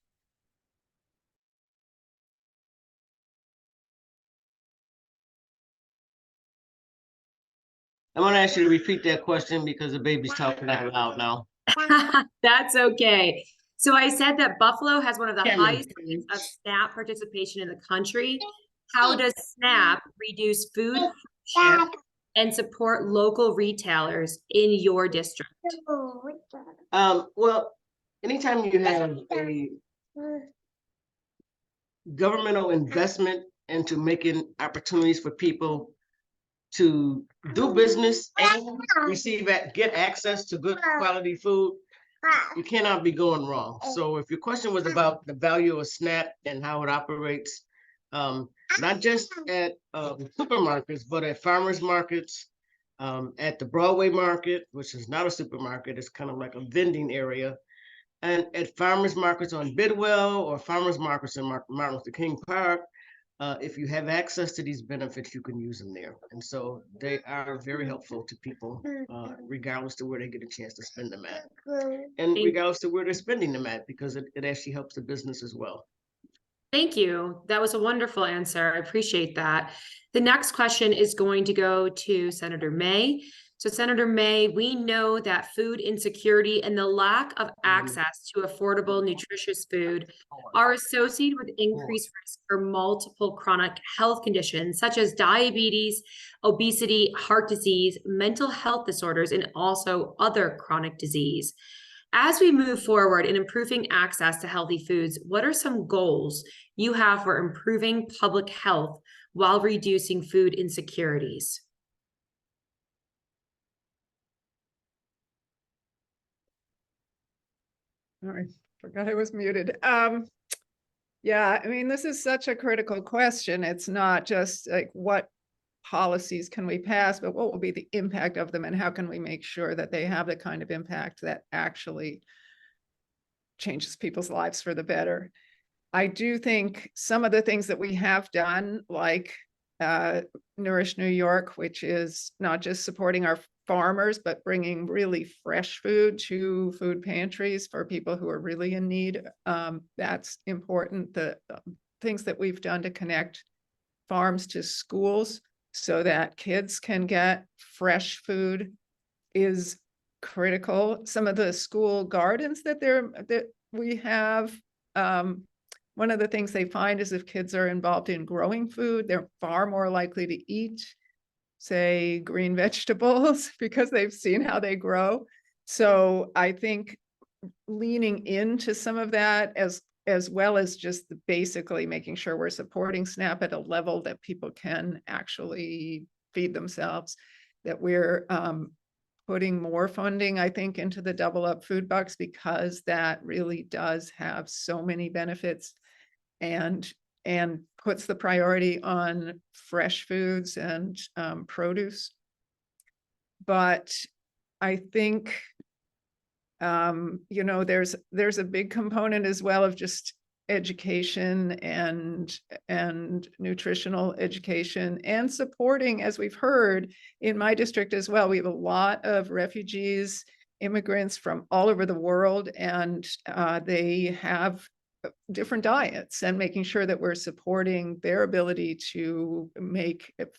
I want to ask you to repeat that question because the baby's talking out loud now. That's okay. So I said that Buffalo has one of the Cameron. highest rates of SNAP participation in the country. How does SNAP reduce food hardship and support local retailers in your district? Well, anytime you have a governmental investment into making opportunities for people to do business and get access to good quality food, you cannot be going wrong. So if your question was about the value of SNAP and how it operates, not just at supermarkets, but at farmers markets, at the Broadway market, which is not a supermarket, it's kind of like a vending area, and at farmers markets on Bidwell or farmers markets in Martin Luther King Park, if you have access to these benefits, you can use them there. And so they are very helpful to people, regardless to where they get a chance to spend them at. And regardless to where they're spending them at, because it actually helps the business as well. Thank you. That was a wonderful answer. I appreciate that. The next question is going to go to Senator May. So Senator May, we know that food insecurity and the lack of access to affordable, nutritious food are associated with increased risk for multiple chronic health conditions, such as diabetes, obesity, heart disease, mental health disorders, and also other chronic disease. As we move forward in improving access to healthy foods, what are some goals you have for improving public health while reducing food insecurities? I forgot I was muted. Yeah, I mean, this is such a critical question. It's not just like what policies can we pass, but what will be the impact of them and how can we make sure that they have the kind of impact that actually changes people's lives for the better. I do think some of the things that we have done, like Nourish New York, which is not just supporting our farmers, but bringing really fresh food to food pantries for people who are really in need. That's important. The things that we've done to connect farms to schools so that kids can get fresh food is critical. Some of the school gardens that we have, one of the things they find is if kids are involved in growing food, they're far more likely to eat, say, green vegetables because they've seen how they grow. So I think leaning into some of that as well as just basically making sure we're supporting SNAP at a level that people can actually feed themselves, that we're putting more funding, I think, into the Double Up Food Bucks, because that really does have so many benefits and puts the priority on fresh foods and produce. But I think, you know, there's a big component as well of just education and nutritional education and supporting, as we've heard in my district as well. We have a lot of refugees, immigrants from all over the world, and they have different diets, and making sure that we're supporting their ability to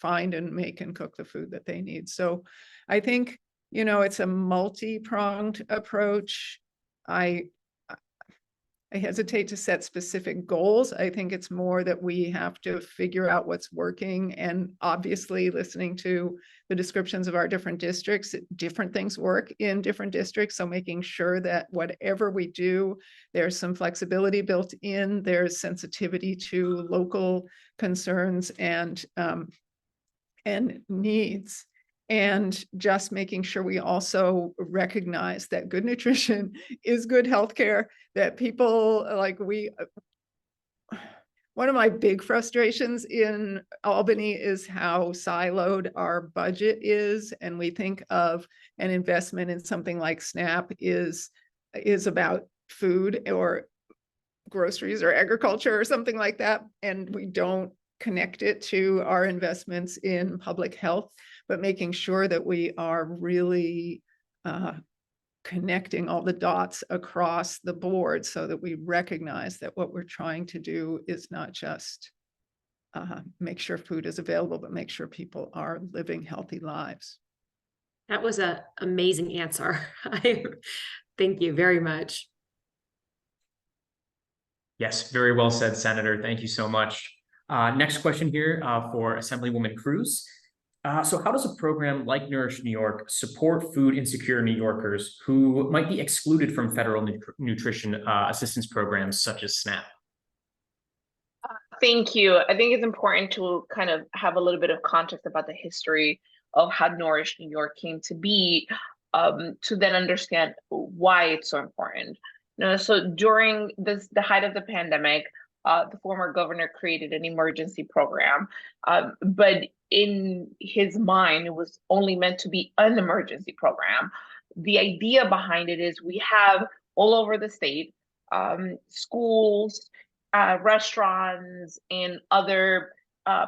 find and make and cook the food that they need. So I think, you know, it's a multi-pronged approach. I hesitate to set specific goals. I think it's more that we have to figure out what's working, and obviously listening to the descriptions of our different districts, different things work in different districts. So making sure that whatever we do, there's some flexibility built in, there's sensitivity to local concerns and needs. And just making sure we also recognize that good nutrition is good healthcare, that people like one of my big frustrations in Albany is how siloed our budget is. And we think of an investment in something like SNAP is about food or groceries or agriculture or something like that. And we don't connect it to our investments in public health, but making sure that we are really connecting all the dots across the board so that we recognize that what we're trying to do is not just make sure food is available, but make sure people are living healthy lives. That was an amazing answer. Thank you very much. Yes, very well said, Senator. Thank you so much. Next question here for Assemblywoman Cruz. So how does a program like Nourish New York support food insecure New Yorkers who might be excluded from federal nutrition assistance programs such as SNAP? Thank you. I think it's important to kind of have a little bit of context about the history of how Nourish New York came to be, to then understand why it's so important. So during the height of the pandemic, the former governor created an emergency program, but in his mind, it was only meant to be an emergency program. The idea behind it is we have all over the state, schools, restaurants, and other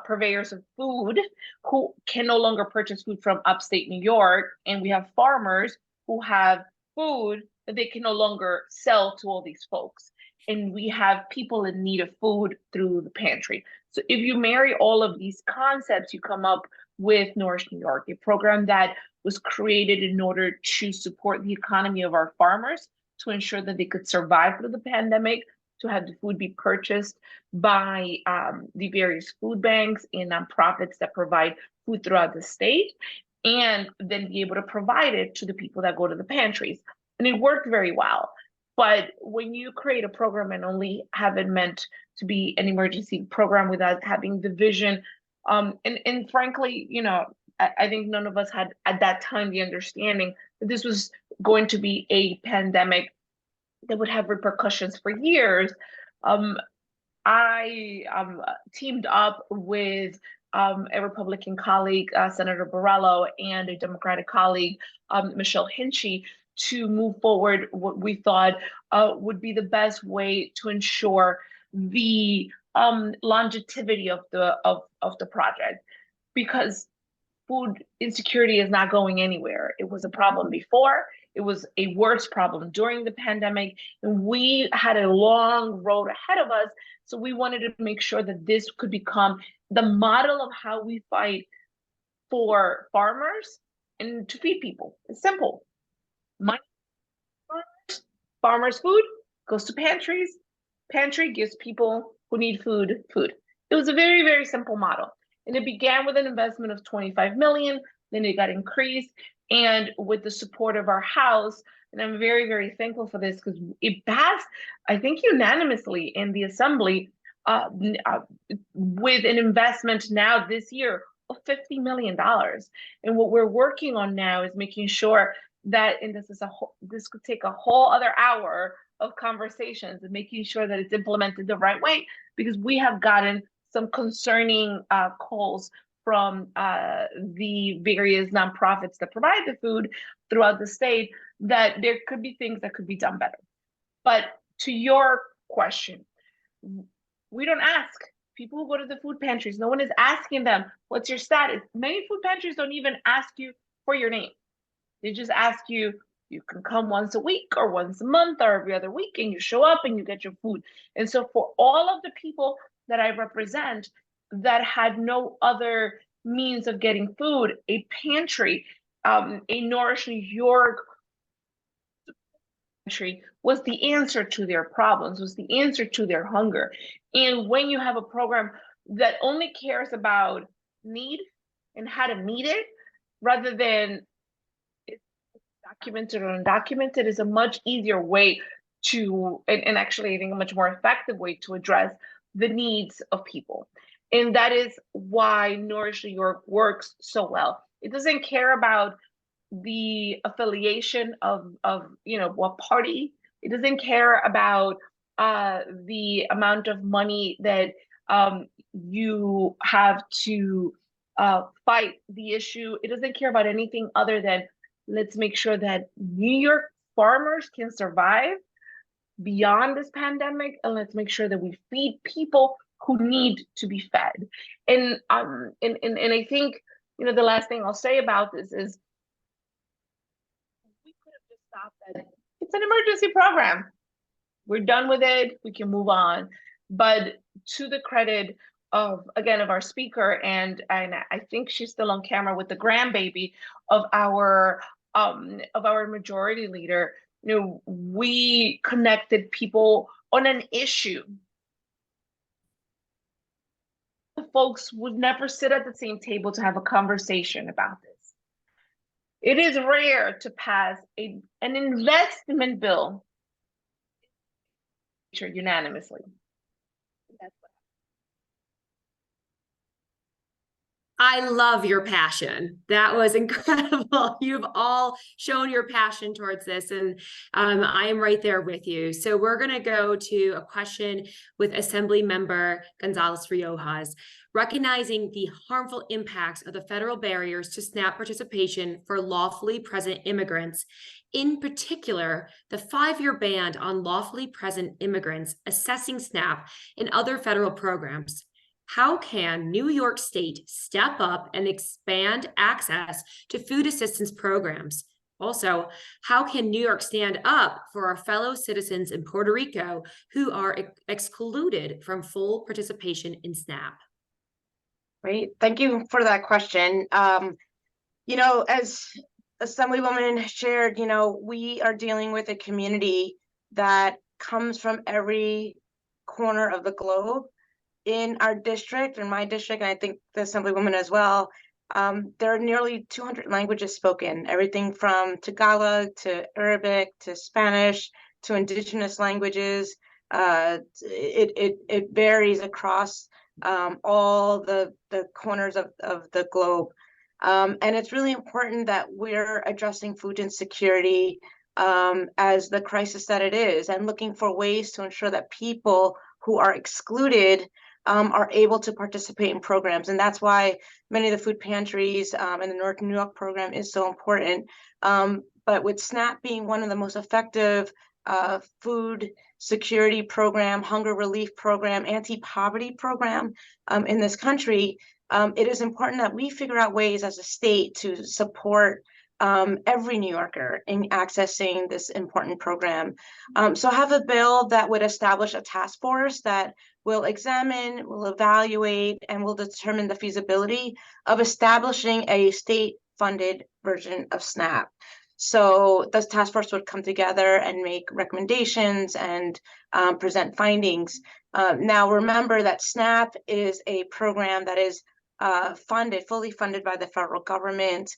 purveyors of food who can no longer purchase food from upstate New York. And we have farmers who have food that they can no longer sell to all these folks. And we have people in need of food through the pantry. So if you marry all of these concepts, you come up with Nourish New York, a program that was created in order to support the economy of our farmers, to ensure that they could survive through the pandemic, to have the food be purchased by the various food banks and nonprofits that provide food throughout the state, and then be able to provide it to the people that go to the pantries. And it worked very well. But when you create a program and only have it meant to be an emergency program without having the vision, and frankly, I think none of us had at that time the understanding that this was going to be a pandemic that would have repercussions for years. I teamed up with a Republican colleague, Senator Borrello, and a Democratic colleague, Michelle Hinchy, to move forward what we thought would be the best way to ensure the longevity of the project, because food insecurity is not going anywhere. It was a problem before. It was a worse problem during the pandemic, and we had a long road ahead of us. So we wanted to make sure that this could become the model of how we fight for farmers and to feed people. It's simple. Farmers' food goes to pantries. Pantry gives people who need food. It was a very, very simple model. And it began with an investment of 25 million, then it got increased. And with the support of our House, and I'm very, very thankful for this because it passed, I think, unanimously in the Assembly with an investment now this year of $50 million. And what we're working on now is making sure that, and this could take a whole other hour of conversations, and making sure that it's implemented the right way, because we have gotten some concerning calls from the various nonprofits that provide the food throughout the state that there could be things that could be done better. But to your question, we don't ask. People who go to the food pantries, no one is asking them, what's your status? Many food pantries don't even ask you for your name. They just ask you, you can come once a week or once a month or every other week, and you show up and you get your food. And so for all of the people that I represent that had no other means of getting food, a pantry, a Nourish New York country was the answer to their problems, was the answer to their hunger. And when you have a program that only cares about need and how to meet it, rather than documented or undocumented, is a much easier way to, and actually I think a much more effective way to address the needs of people. And that is why Nourish New York works so well. It doesn't care about the affiliation of what party. It doesn't care about the amount of money that you have to fight the issue. It doesn't care about anything other than let's make sure that New York farmers can survive beyond this pandemic, and let's make sure that we feed people who need to be fed. And I think the last thing I'll say about this is we could have just stopped at it's an emergency program. We're done with it. We can move on. But to the credit of our speaker, and I think she's still on camera with the grandbaby of our majority leader, we connected people on an issue. The folks would never sit at the same table to have a conversation about this. It is rare to pass an investment bill unanimously. That's what I love your passion. That was incredible. You've all shown your passion towards this, and I am right there with you. So we're going to go to a question with Assembly Member Gonzalez Riojas. Recognizing the harmful impacts of the federal barriers to SNAP participation for lawfully present immigrants, in particular, the 5-year ban on lawfully present immigrants assessing SNAP and other federal programs, how can New York State step up and expand access to food assistance programs? Also, how can New York stand up for our fellow citizens in Puerto Rico who are excluded from full participation in SNAP? Great, thank you for that question. As Assemblywoman shared, we are dealing with a community that comes from every corner of the globe. In our district, in my district, and I think the Assemblywoman as well, there are nearly 200 languages spoken, everything from Tagalog to Arabic to Spanish to indigenous languages. It varies across all the corners of the globe. And it's really important that we're addressing food insecurity as the crisis that it is, and looking for ways to ensure that people who are excluded are able to participate in programs. And that's why many of the food pantries and the North New York program is so important. But with SNAP being one of the most effective food security program, hunger relief program, anti-poverty program in this country, it is important that we figure out ways as a state to support every New Yorker in accessing this important program. So I have a bill that would establish a task force that will examine, will evaluate, and will determine the feasibility of establishing a state-funded version of SNAP. So this task force would come together and make recommendations and present findings. Now, remember that SNAP is a program that is fully funded by the federal government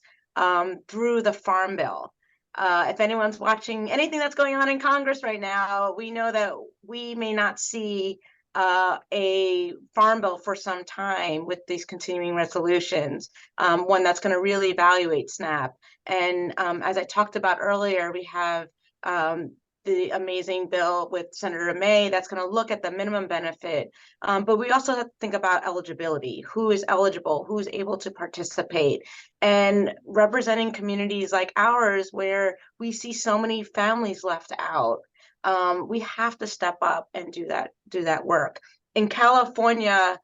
through the Farm Bill. If anyone's watching anything that's going on in Congress right now, we know that we may not see a Farm Bill for some time with these continuing resolutions, one that's going to really evaluate SNAP. And as I talked about earlier, we have the amazing bill with Senator May that's going to look at the minimum benefit. But we also have to think about eligibility, who is eligible, who's able to participate, and representing communities like ours where we see so many families left out. We have to step up and do that work. In California,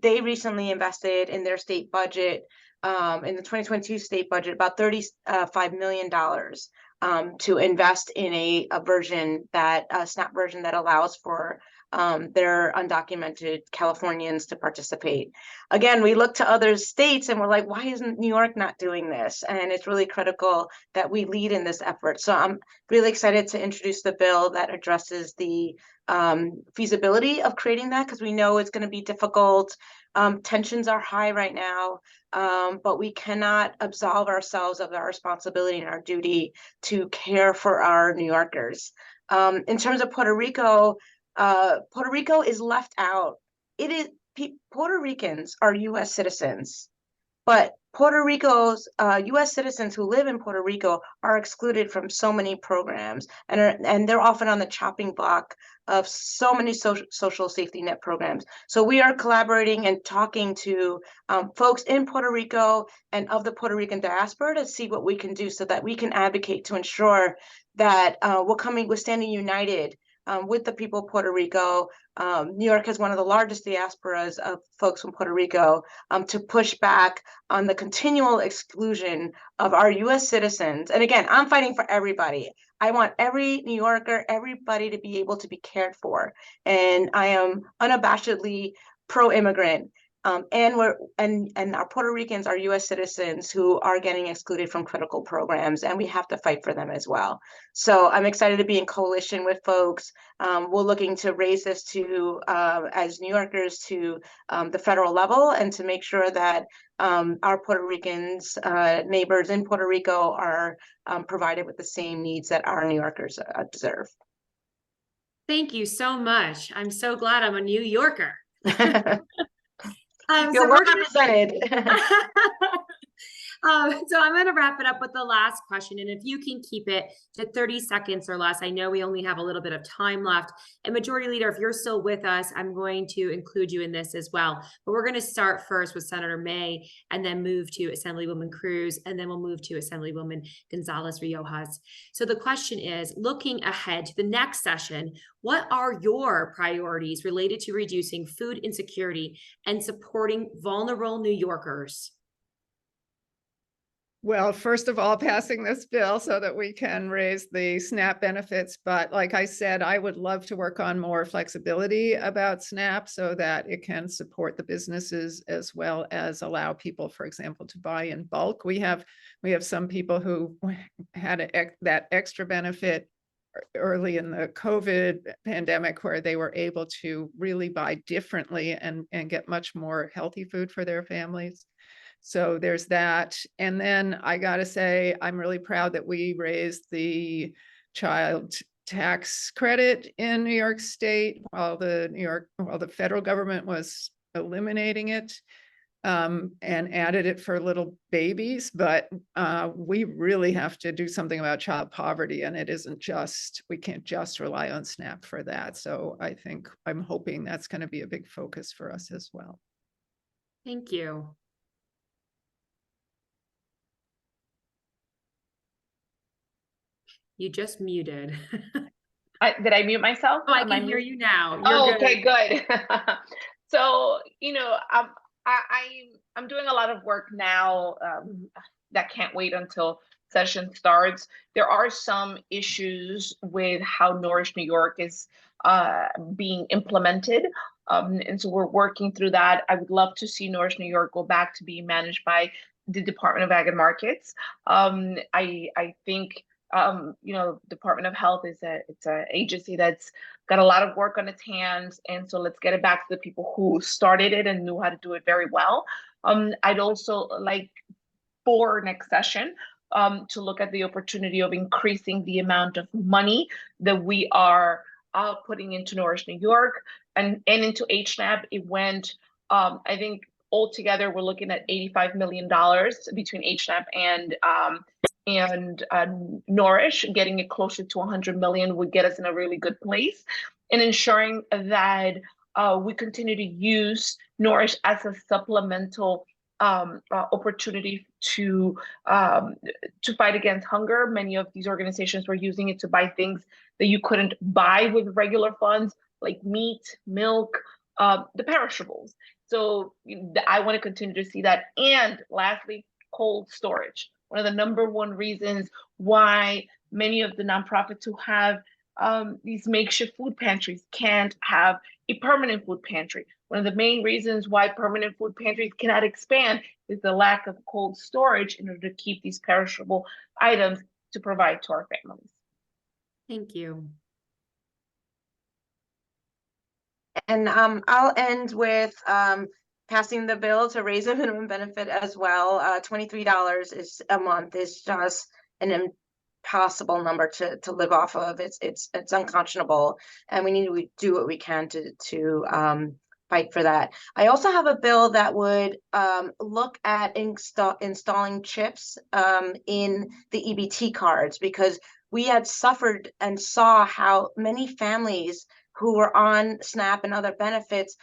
they recently invested in their state budget, in the 2022 state budget, about $35 million to invest in a SNAP version that allows for their undocumented Californians to participate. Again, we look to other states and we're like, why isn't New York not doing this? And it's really critical that we lead in this effort. So I'm really excited to introduce the bill that addresses the feasibility of creating that, because we know it's going to be difficult. Tensions are high right now, but we cannot absolve ourselves of our responsibility and our duty to care for our New Yorkers. In terms of Puerto Rico is left out. Puerto Ricans are U.S. citizens, but Puerto Rico's U.S. citizens who live in Puerto Rico are excluded from so many programs, and they're often on the chopping block of so many social safety net programs. So we are collaborating and talking to folks in Puerto Rico and of the Puerto Rican diaspora to see what we can do so that we can advocate to ensure that we're standing united with the people of Puerto Rico. New York has one of the largest diasporas of folks from Puerto Rico, to push back on the continual exclusion of our U.S. citizens. And again, I'm fighting for everybody. I want every New Yorker, everybody to be able to be cared for. And I am unabashedly pro-immigrant. And our Puerto Ricans are U.S. citizens who are getting excluded from critical programs, and we have to fight for them as well. So I'm excited to be in coalition with folks. We're looking to raise this to, as New Yorkers, to the federal level, and to make sure that our Puerto Ricans neighbors in Puerto Rico are provided with the same needs that our New Yorkers deserve. Thank you so much. I'm so glad I'm a New Yorker. You're well represented. So I'm going to wrap it up with the last question. And if you can keep it to 30 seconds or less, I know we only have a little bit of time left. And Majority Leader, if you're still with us, I'm going to include you in this as well. But we're going to start first with Senator May, and then move to Assemblywoman Cruz, and then we'll move to Assemblywoman Gonzalez-Riojas. So the question is, looking ahead to the next session, what are your priorities related to reducing food insecurity and supporting vulnerable New Yorkers? Well, first of all, passing this bill so that we can raise the SNAP benefits. But like I said, I would love to work on more flexibility about SNAP so that it can support the businesses as well as allow people, for example, to buy in bulk. We have some people who had that extra benefit early in the COVID pandemic where they were able to really buy differently and get much more healthy food for their families. So there's that. And then I got to say, I'm really proud that we raised the child tax credit in New York State while the federal government was eliminating it, and added it for little babies. But we really have to do something about child poverty, and we can't just rely on SNAP for that. So I'm hoping that's going to be a big focus for us as well. Thank you. You just muted. Did I mute myself? Oh, I can hear you now. You're good. Okay, good. So, I'm doing a lot of work now that can't wait until session starts. There are some issues with how Nourish New York is being implemented. And so we're working through that. I would love to see Nourish New York go back to being managed by the Department of Ag and Markets. I think Department of Health it's an agency that's got a lot of work on its hands, and so let's get it back to the people who started it and knew how to do it very well. I'd also like for next session to look at the opportunity of increasing the amount of money that we are putting into Nourish New York and into HNAP. It went, I think altogether we're looking at $85 million between HNAP and Nourish. Getting it closer to 100 million would get us in a really good place, and ensuring that we continue to use Nourish as a supplemental opportunity to fight against hunger. Many of these organizations were using it to buy things that you couldn't buy with regular funds, like meat, milk, the perishables. So I want to continue to see that. And lastly, cold storage. One of the number one reasons why many of the nonprofits who have these makeshift food pantries can't have a permanent food pantry. One of the main reasons why permanent food pantries cannot expand is the lack of cold storage in order to keep these perishable items to provide to our families. Thank you. And I'll end with passing the bill to raise a minimum benefit as well. $23 is a month is just an impossible number to live off of. It's unconscionable, and we need to do what we can to fight for that. I also have a bill that would look at installing chips in the EBT cards, because we had suffered and saw how many families who were on SNAP and other benefits,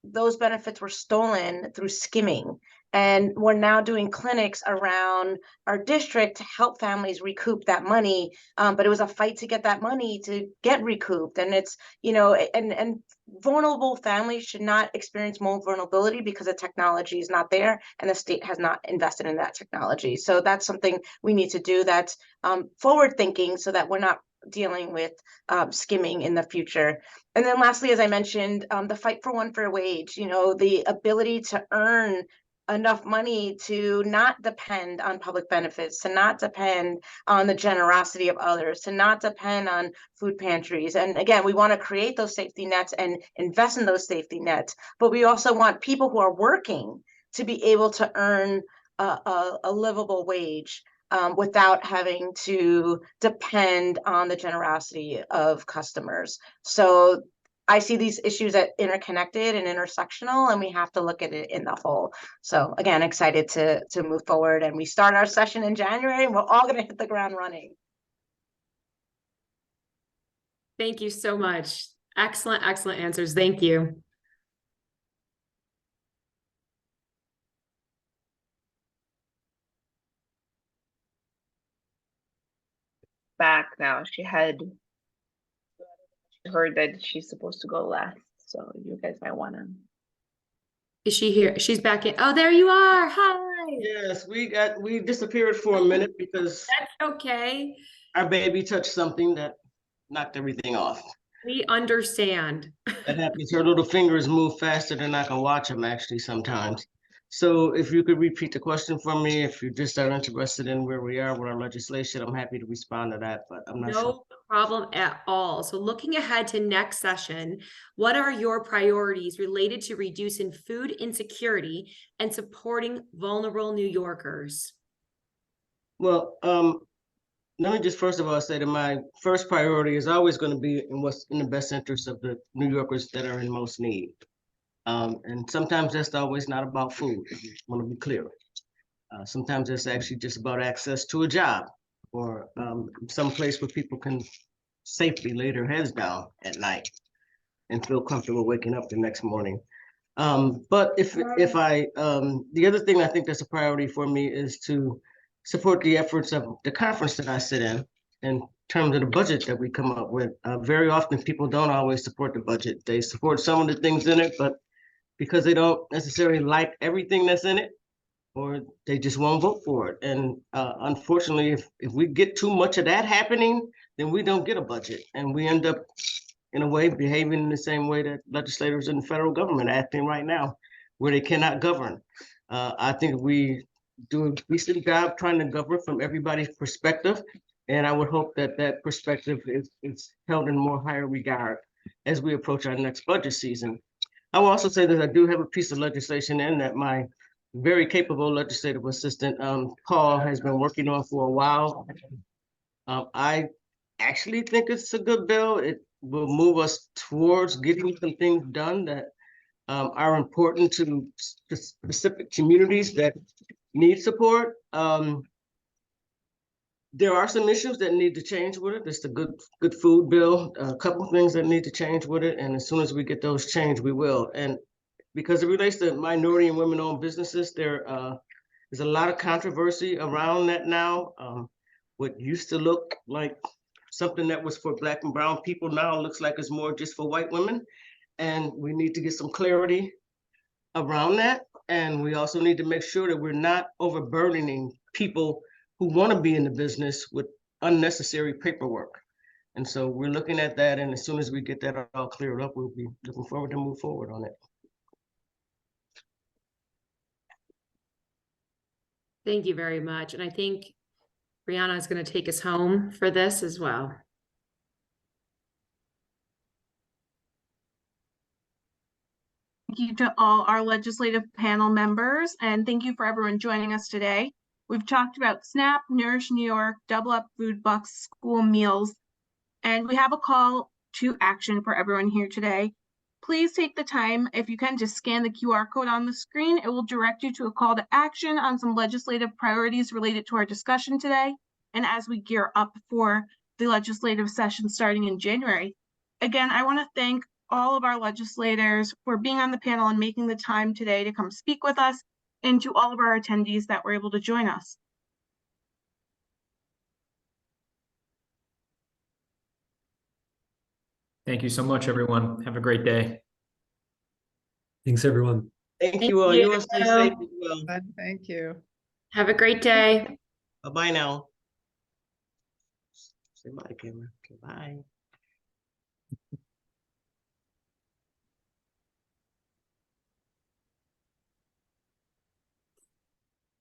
those benefits were stolen through skimming. And we're now doing clinics around our district to help families recoup that money. But it was a fight to get that money to get recouped. And it's, you know, and vulnerable families should not experience more vulnerability because the technology is not there and the state has not invested in that technology. So that's something we need to do that's forward thinking, so that we're not dealing with skimming in the future. And then lastly, as I mentioned, the fight for one fair wage, you know, the ability to earn enough money to not depend on public benefits, to not depend on the generosity of others, to not depend on food pantries. And again, we want to create those safety nets and invest in those safety nets, but we also want people who are working to be able to earn a livable wage without having to depend on the generosity of customers. So I see these issues as interconnected and intersectional, and we have to look at it in the whole. So again, excited to move forward, and we start our session in January, and we're all going to hit the ground running. Thank you so much. Excellent, excellent answers. Thank you. Back now. She heard that she's supposed to go last, so you guys might want to. Is she here? She's back in. Oh, there you are. Hi. Yes, we disappeared for a minute because That's okay. our baby touched something that knocked everything off. We understand. That happens. Her little fingers move faster than I can watch them actually sometimes. So if you could repeat the question for me, if you just are interested in where we are with our legislation, I'm happy to respond to that, but I'm not sure. No problem at all. So looking ahead to next session, what are your priorities related to reducing food insecurity and supporting vulnerable New Yorkers? Well, let me just first of all say that my first priority is always going to be in what's in the best interest of the New Yorkers that are in most need. And sometimes that's always not about food. I want to be clear. Sometimes it's actually just about access to a job or some place where people can safely lay their heads down at night and feel comfortable waking up the next morning. But the other thing I think that's a priority for me is to support the efforts of the conference that I sit in terms of the budget that we come up with. Very often people don't always support the budget. They support some of the things in it, but because they don't necessarily like everything that's in it, or they just won't vote for it. And unfortunately, if we get too much of that happening, then we don't get a budget. And we end up, in a way, behaving in the same way that legislators in the federal government are acting right now, where they cannot govern. I think we do a decent job trying to govern from everybody's perspective. And I would hope that that perspective is held in more higher regard as we approach our next budget season. I will also say that I do have a piece of legislation in that my very capable legislative assistant, Paul, has been working on for a while. I actually think it's a good bill. It will move us towards getting some things done that are important to specific communities that need support. There are some issues that need to change with it. It's a good food bill. A couple of things that need to change with it, and as soon as we get those changed, we will. And because it relates to minority and women-owned businesses, there's a lot of controversy around that now. What used to look like something that was for Black and brown people now looks like it's more just for white women, and we need to get some clarity around that. And we also need to make sure that we're not overburdening people who want to be in the business with unnecessary paperwork. And so we're looking at that, and as soon as we get that all cleared up, we'll be looking forward to move forward on it. Thank you very much. And I think Brianna is going to take us home for this as well. Thank you to all our legislative panel members, and thank you for everyone joining us today. We've talked about SNAP, Nourish New York, Double Up Food Bucks, school meals, and we have a call to action for everyone here today. Please take the time, if you can, to scan the QR code on the screen. It will direct you to a call to action on some legislative priorities related to our discussion today, and as we gear up for the legislative session starting in January. Again, I want to thank all of our legislators for being on the panel and making the time today to come speak with us, and to all of our attendees that were able to join us. Thank you so much, everyone. Have a great day. Thanks, everyone. Thank you all. You all stay safe as well. Thank you. Have a great day. Bye-bye now. Say bye, camera. Okay, bye.